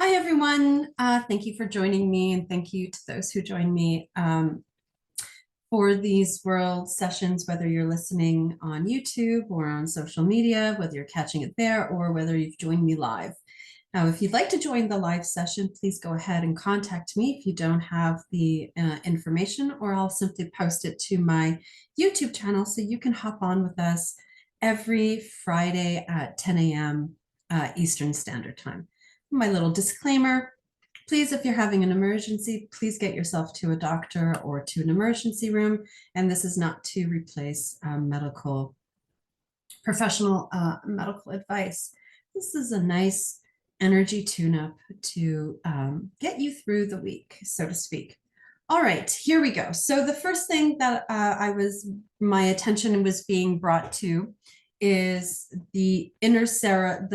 Hi, everyone. Thank you for joining me, and thank you to those who join me for these world sessions, whether you're listening on YouTube or on social media, whether you're catching it there or whether you've joined me live. Now, if you'd like to join the live session, please go ahead and contact me if you don't have the information, or I'll simply post it to my YouTube channel so you can hop on with us every Friday at 10 a.m. Eastern Standard Time. My little disclaimer, please, if you're having an emergency, please get yourself to a doctor or to an emergency room. And this is not to replace professional medical advice. This is a nice energy tune-up to get you through the week, so to speak. All right, here we go. So the first thing that my attention was being brought to is the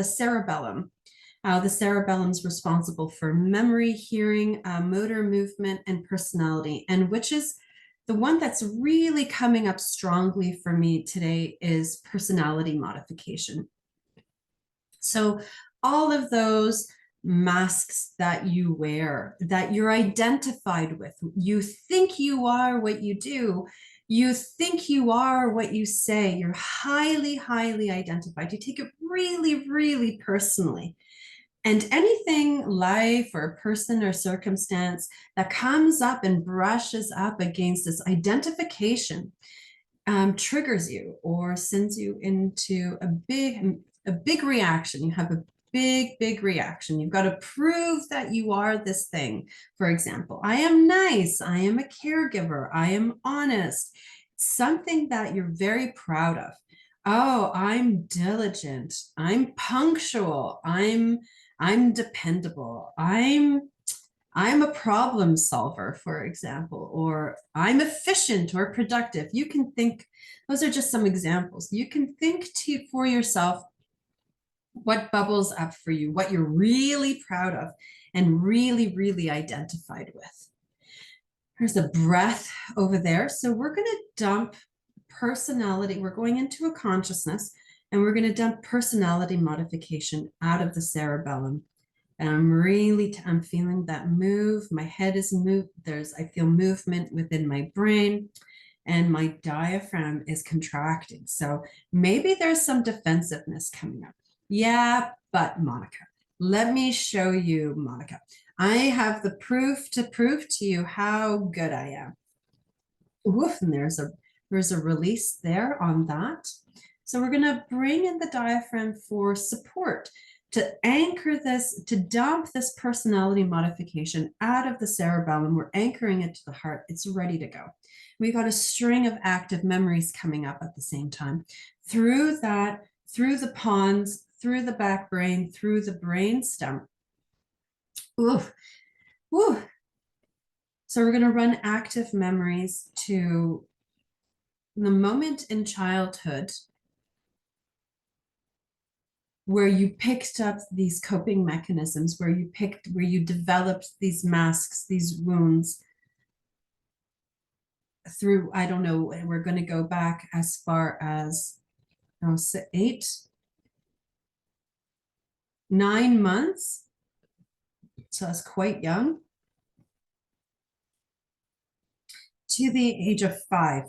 cerebellum. The cerebellum is responsible for memory, hearing, motor movement, and personality, and which is the one that's really coming up strongly for me today is personality modification. So all of those masks that you wear, that you're identified with, you think you are what you do, you think you are what you say, you're highly, highly identified. You take it really, really personally. And anything, life or person or circumstance that comes up and brushes up against this identification triggers you or sends you into a big reaction. You have a big reaction. You've got to prove that you are this thing. For example, I am nice. I am a caregiver. I am honest. Something that you're very proud of. Oh, I'm diligent. I'm punctual. I'm dependable. I'm a problem solver, for example, or I'm efficient or productive. You can think, those are just some examples. You can think for yourself what bubbles up for you, what you're really proud of and really, really identified with. There's a breath over there. So we're going to dump personality. We're going into a consciousness and we're going to dump personality modification out of the cerebellum. And I'm feeling that move. My head is moved. I feel movement within my brain and my diaphragm is contracting. So maybe there's some defensiveness coming up. Yeah, but Monica, let me show you, Monica. I have the proof to prove to you how good I am. Woof, and there's a release there on that. So we're going to bring in the diaphragm for support to anchor this, to dump this personality modification out of the cerebellum. We're anchoring it to the heart. It's ready to go. We've got a string of active memories coming up at the same time. Through that, through the pons, through the back brain, through the brain stem. Ooh, ooh. So we're going to run active memories to the moment in childhood where you picked up these coping mechanisms, where you developed these masks, these wounds through, I don't know, we're going to go back as far as 9 months. So that's quite young. To the age of 5.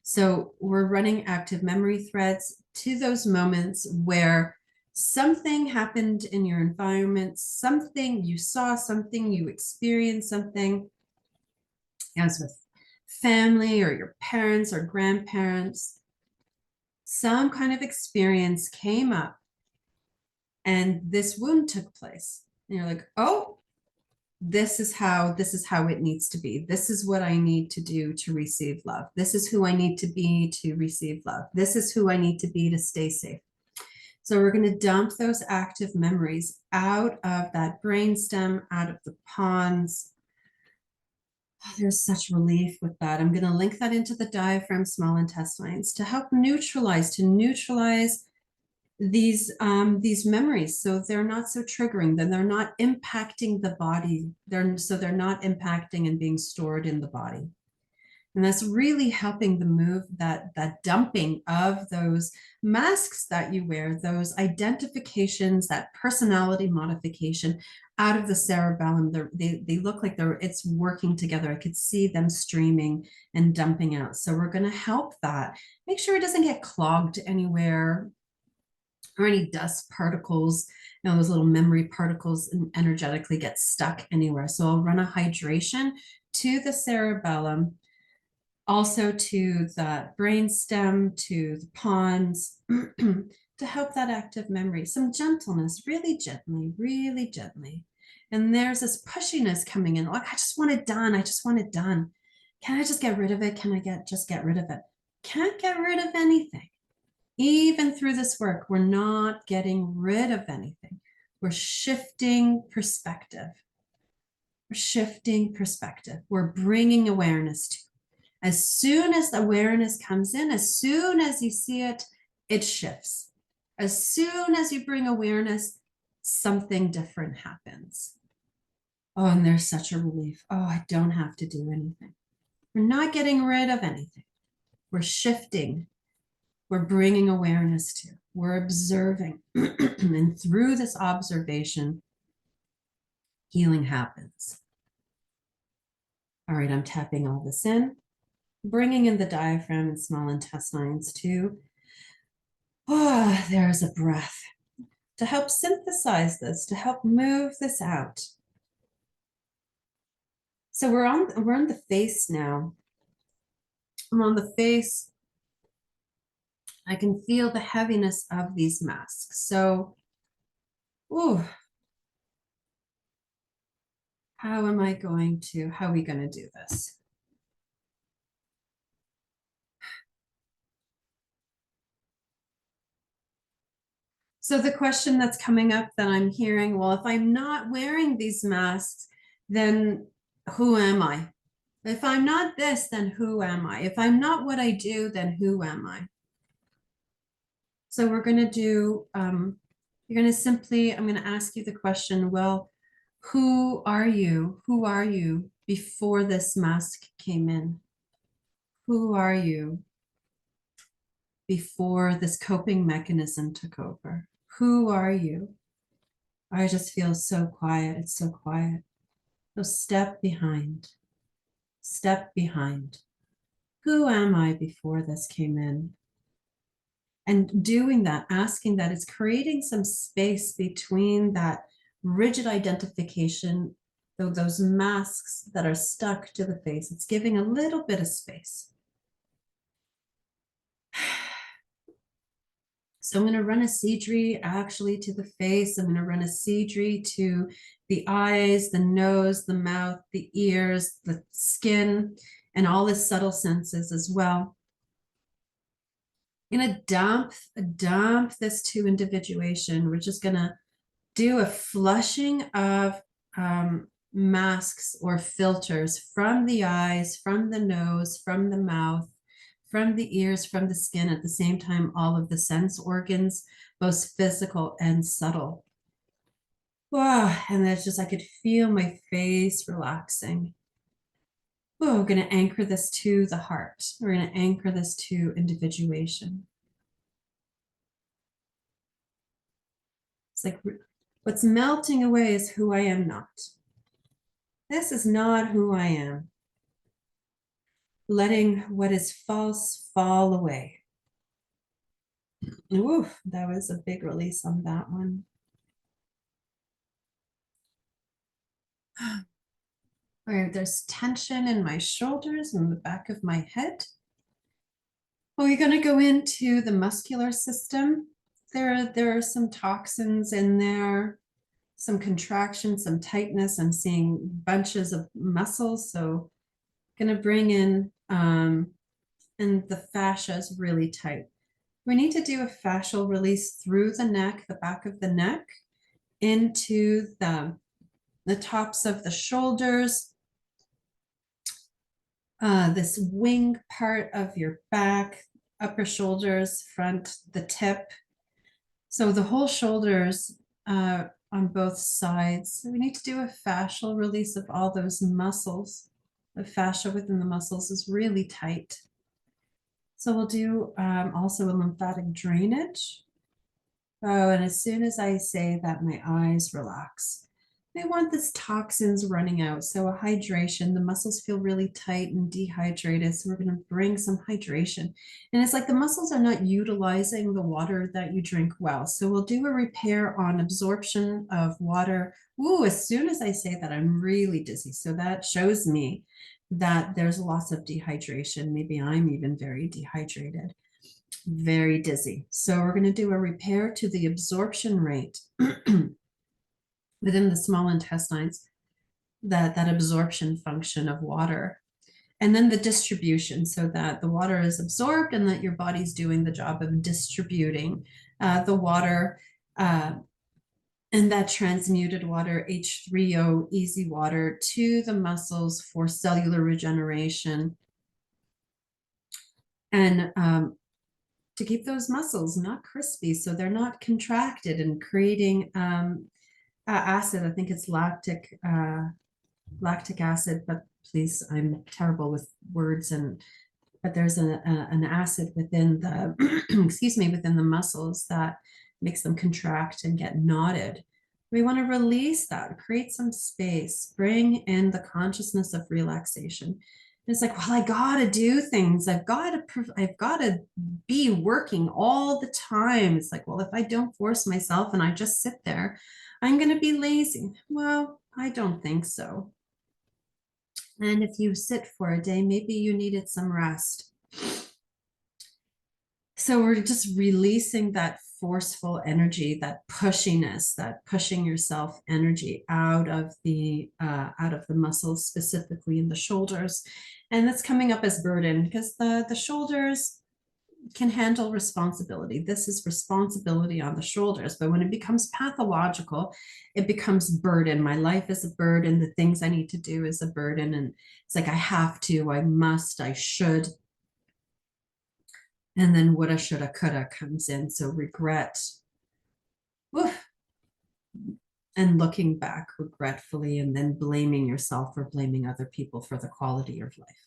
So we're running active memory threads to those moments where something happened in your environment, something you saw, something you experienced, something as with family or your parents or grandparents, some kind of experience came up and this wound took place. And you're like, oh, this is how it needs to be. This is what I need to do to receive love. This is who I need to be to receive love. This is who I need to be to stay safe. So we're going to dump those active memories out of that brainstem, out of the pons. Oh, there's such relief with that. I'm going to link that into the diaphragm, small intestines to help neutralize these memories, so they're not so triggering, then they're not impacting the body, they're not impacting and being stored in the body. And that's really helping the move, that dumping of those masks that you wear, those identifications, that personality modification out of the cerebellum. They look like it's working together. I could see them streaming and dumping out. So we're going to help that. Make sure it doesn't get clogged anywhere or any dust particles, those little memory particles energetically get stuck anywhere. So I'll run a hydration to the cerebellum, also to the brainstem, to the pons, to help that active memory. Some gentleness, really gently, really gently. And there's this pushiness coming in. Like, I just want it done. I just want it done. Can I just get rid of it? Can I just get rid of it? Can't get rid of anything. Even through this work, we're not getting rid of anything. We're shifting perspective. We're shifting perspective. We're bringing awareness to. As soon as the awareness comes in, as soon as you see it, it shifts. As soon as you bring awareness, something different happens. Oh, and there's such a relief. Oh, I don't have to do anything. We're not getting rid of anything. We're shifting. We're bringing awareness to. We're observing. And through this observation, healing happens. All right, I'm tapping all this in, bringing in the diaphragm and small intestines too. Oh, there's a breath to help synthesize this, to help move this out. So we're on the face now. I'm on the face. I can feel the heaviness of these masks. So, ooh, how are we going to do this? So the question that's coming up that I'm hearing, well, if I'm not wearing these masks, then who am I? If I'm not this, then who am I? If I'm not what I do, then who am I? So we're going to do, you're going to simply, I'm going to ask you the question, well, who are you? Who are you before this mask came in? Who are you before this coping mechanism took over? Who are you? I just feel so quiet. It's so quiet. So step behind, step behind. Who am I before this came in? And doing that, asking that, is creating some space between that rigid identification, those masks that are stuck to the face. It's giving a little bit of space. So I'm going to run a Seedri actually to the face. I'm going to run a Seedri to the eyes, the nose, the mouth, the ears, the skin, and all the subtle senses as well. I'm going to dump this to individuation. We're just going to do a flushing of masks or filters from the eyes, from the nose, from the mouth, from the ears, from the skin, at the same time, all of the sense organs, both physical and subtle. Wow, and that's just, I could feel my face relaxing. Oh, we're going to anchor this to the heart. We're going to anchor this to individuation. It's like what's melting away is who I am not. This is not who I am. Letting what is false fall away. Ooh, that was a big release on that one. All right, there's tension in my shoulders and the back of my head. Well, we're going to go into the muscular system. There are some toxins in there, some contraction, some tightness. I'm seeing bunches of muscles. So going to bring in, and the fascia is really tight. We need to do a fascial release through the neck, the back of the neck, into the tops of the shoulders, this wing part of your back, upper shoulders, front, the tip. So the whole shoulders on both sides. So we need to do a fascial release of all those muscles. The fascia within the muscles is really tight. So we'll do also a lymphatic drainage. Oh, and as soon as I say that, my eyes relax. I want this toxins running out. So a hydration, the muscles feel really tight and dehydrated. So we're going to bring some hydration. And it's like the muscles are not utilizing the water that you drink well. So we'll do a repair on absorption of water. Ooh, as soon as I say that, I'm really dizzy. So that shows me that there's lots of dehydration. Maybe I'm even very dehydrated, very dizzy. So we're going to do a repair to the absorption rate within the small intestines, that absorption function of water. And then the distribution, so that the water is absorbed and that your body's doing the job of distributing the water, and that transmuted water, H3O, easy water, to the muscles for cellular regeneration. And to keep those muscles not crispy, so they're not contracted and creating acid. I think it's lactic acid, but please, I'm terrible with words. But there's an acid within the excuse me, within the muscles that makes them contract and get knotted. We want to release that, create some space, bring in the consciousness of relaxation. It's like, well, I gotta do things. I've got to be working all the time. It's like, well, if I don't force myself and I just sit there, I'm going to be lazy. Well, I don't think so. And if you sit for a day, maybe you needed some rest. So we're just releasing that forceful energy, that pushiness, that pushing yourself energy out of the muscles, specifically in the shoulders. And that's coming up as burden because the shoulders can handle responsibility. This is responsibility on the shoulders. But when it becomes pathological, it becomes burden. My life is a burden. The things I need to do is a burden. And it's like, I have to, I must, I should. And then woulda, shoulda, coulda comes in. So regret. Oof. And looking back regretfully, and then blaming yourself or blaming other people for the quality of life.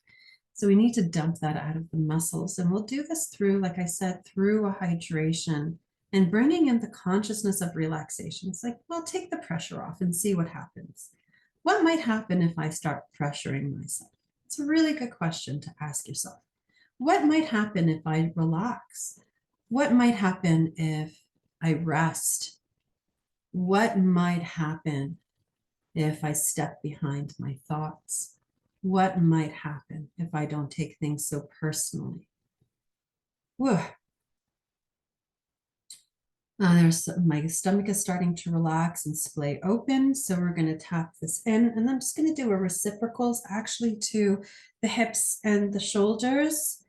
So we need to dump that out of the muscles. And we'll do this through, like I said, through a hydration and bringing in the consciousness of relaxation. It's like, well, take the pressure off and see what happens. What might happen if I start pressuring myself? It's a really good question to ask yourself. What might happen if I relax? What might happen if I rest? What might happen if I step behind my thoughts? What might happen if I don't take things so personally? Whew. There's my stomach is starting to relax and splay open. So we're going to tap this in, and I'm just going to do a reciprocals actually to the hips and the shoulders.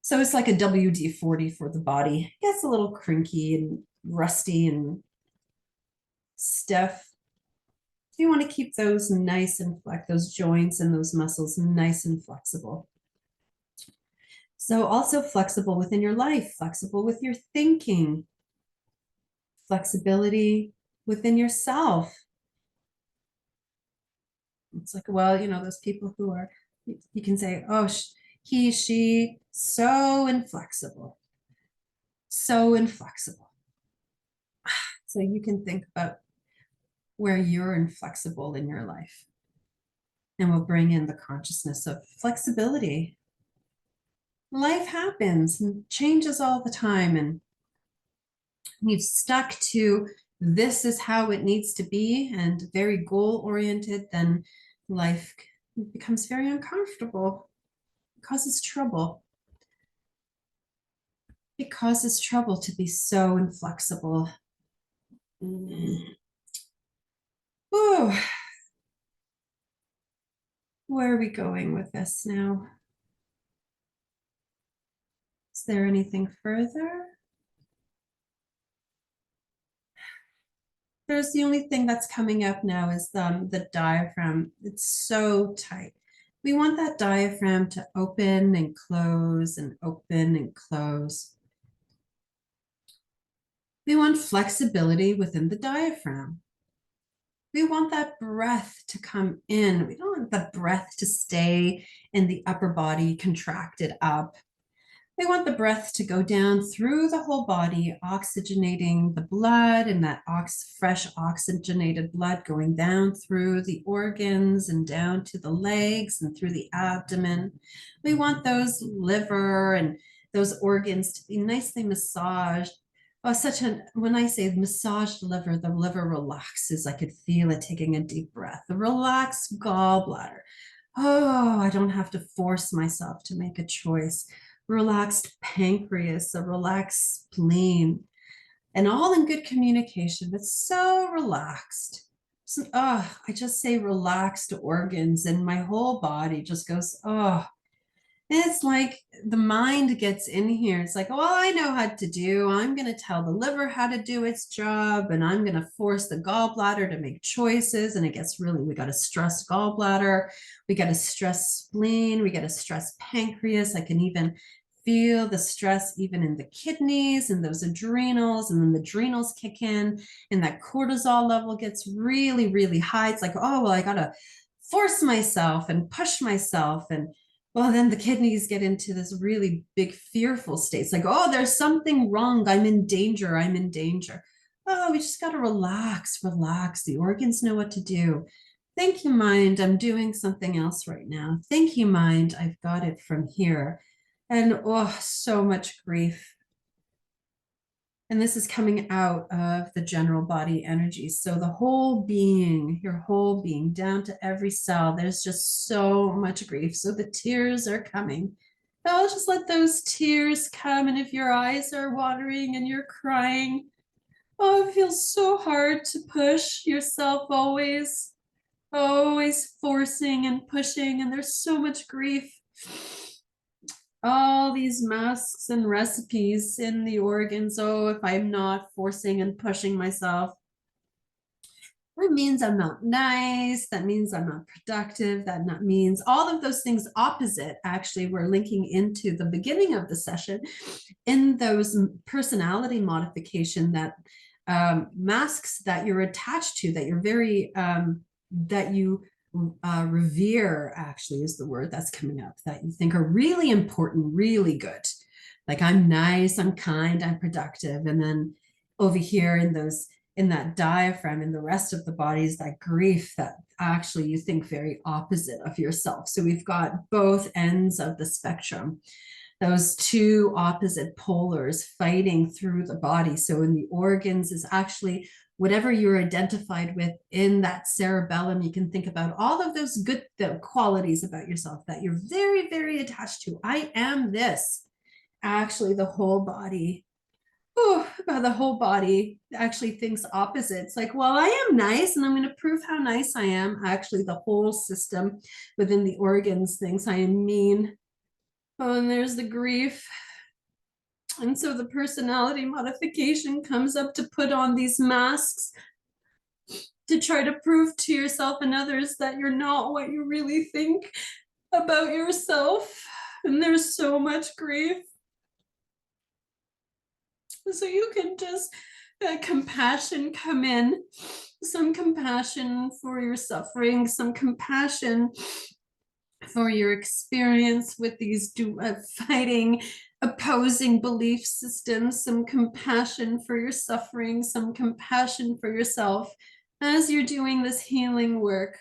So it's like a WD-40 for the body. It gets a little crinky and rusty and stiff. You want to keep those nice and those joints and those muscles nice and flexible. So also flexible within your life, flexible with your thinking, flexibility within yourself. It's like, well, those people who are, you can say, oh, he, she, so inflexible, so inflexible. So you can think about where you're inflexible in your life. And we'll bring in the consciousness of flexibility. Life happens and changes all the time. And you've stuck to this is how it needs to be and very goal oriented, then life becomes very uncomfortable. It causes trouble. It causes trouble to be so inflexible. Ooh. Where are we going with this now? Is there anything further? There's the only thing that's coming up now is the diaphragm. It's so tight. We want that diaphragm to open and close and open and close. We want flexibility within the diaphragm. We want that breath to come in. We don't want the breath to stay in the upper body contracted up. We want the breath to go down through the whole body, oxygenating the blood, and that fresh oxygenated blood going down through the organs and down to the legs and through the abdomen. We want those liver and those organs to be nicely massaged. Oh, when I say massaged liver, the liver relaxes. I could feel it taking a deep breath. The relaxed gallbladder. Oh, I don't have to force myself to make a choice. Relaxed pancreas, a relaxed spleen, and all in good communication, but so relaxed. So, I just say relaxed organs, and my whole body just goes, oh. It's like the mind gets in here. It's like, well, I know how to do. I'm going to tell the liver how to do its job, and I'm going to force the gallbladder to make choices. And it gets really, we got a stressed gallbladder, we got a stressed spleen, we got a stressed pancreas. I can even feel the stress even in the kidneys and those adrenals, and then the adrenals kick in, and that cortisol level gets really, really high. It's like, oh, well, I got to force myself and push myself, and well, then the kidneys get into this really big fearful state. It's like, oh, there's something wrong. I'm in danger. I'm in danger. Oh, we just got to relax, relax. The organs know what to do. Thank you, mind. I'm doing something else right now. Thank you, mind. I've got it from here. And oh, so much grief. And this is coming out of the general body energy. So the whole being, your whole being, down to every cell, there's just so much grief. So the tears are coming. I'll just let those tears come. And if your eyes are watering and you're crying, oh, it feels so hard to push yourself always, always forcing and pushing. And there's so much grief. All these masks and recipes in the organs. Oh, if I'm not forcing and pushing myself, that means I'm not nice. That means I'm not productive. That not means all of those things opposite. Actually, we're linking into the beginning of the session in those personality modification that masks that you're attached to, that you're very, that you revere, actually is the word that's coming up, that you think are really important, really good. Like, I'm nice, I'm kind, I'm productive. And then over here in that diaphragm, in the rest of the body, is that grief that actually you think very opposite of yourself. So we've got both ends of the spectrum, those two opposite polars fighting through the body. So in the organs is actually whatever you're identified with in that cerebellum. You can think about all of those good qualities about yourself that you're very, very attached to. I am this. Actually, the whole body, the whole body actually thinks opposite. It's like, well, I am nice and I'm going to prove how nice I am. Actually, the whole system within the organs thinks I am mean. Oh, and there's the grief. And so the personality modification comes up to put on these masks to try to prove to yourself and others that you're not what you really think about yourself. And there's so much grief. So you can just compassion come in, some compassion for your suffering, some compassion for your experience with these fighting, opposing belief systems, some compassion for your suffering, some compassion for yourself as you're doing this healing work,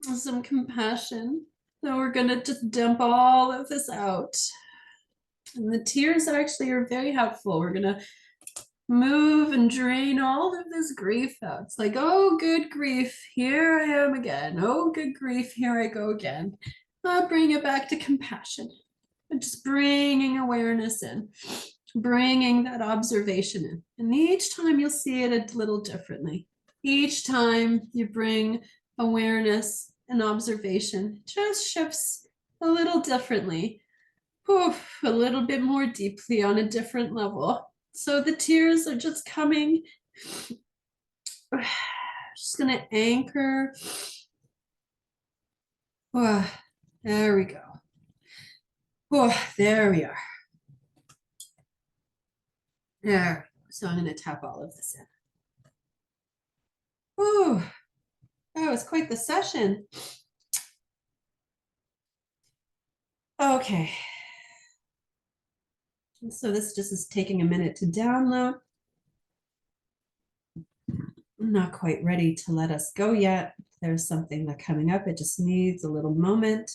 some compassion. So we're going to just dump all of this out. And the tears actually are very helpful. We're going to move and drain all of this grief out. It's like, oh, good grief, here I am again. Oh, good grief, here I go again. I'll bring it back to compassion. And just bringing awareness in, bringing that observation in. And each time you'll see it a little differently. Each time you bring awareness and observation, it just shifts a little differently. Oof, a little bit more deeply on a different level. So the tears are just coming. Just gonna anchor. Oh, there we go. Oh, there we are. There. So I'm gonna tap all of this in. Ooh, that was quite the session. Okay. So this just is taking a minute to download. I'm not quite ready to let us go yet. There's something that coming up. It just needs a little moment.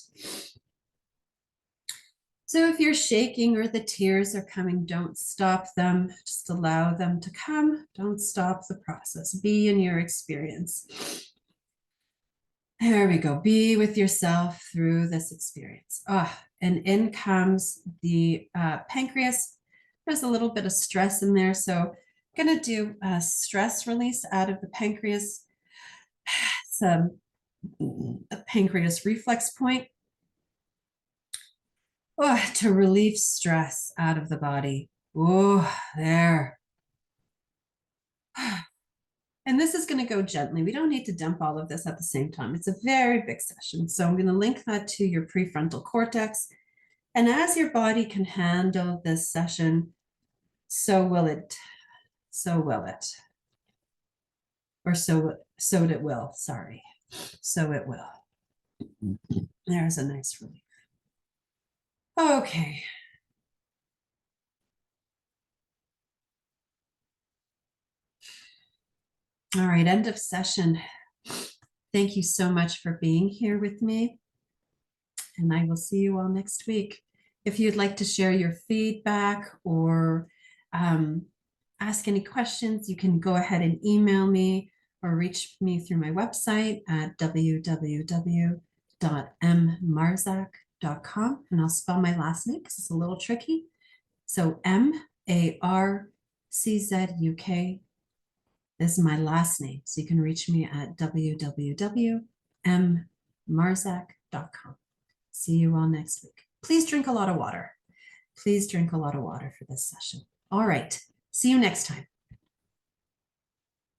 So if you're shaking or the tears are coming, don't stop them. Just allow them to come. Don't stop the process. Be in your experience. There we go. Be with yourself through this experience. And in comes the pancreas. There's a little bit of stress in there. So I'm going to do a stress release out of the pancreas. Some a pancreas reflex point. To relieve stress out of the body. Oh, there. And this is going to go gently. We don't need to dump all of this at the same time. It's a very big session. So I'm going to link that to your prefrontal cortex. And as your body can handle this session, so will it. So will it. Or so it will. Sorry. So it will. There's a nice relief. Okay. All right, end of session. Thank you so much for being here with me. And I will see you all next week. If you'd like to share your feedback or ask any questions, you can go ahead and email me or reach me through my website at www.mmarzak.com. And I'll spell my last name because it's a little tricky. So MARCZUK is my last name. So you can reach me at www.mmarzak.com. See you all next week. Please drink a lot of water. Please drink a lot of water for this session. All right. See you next time.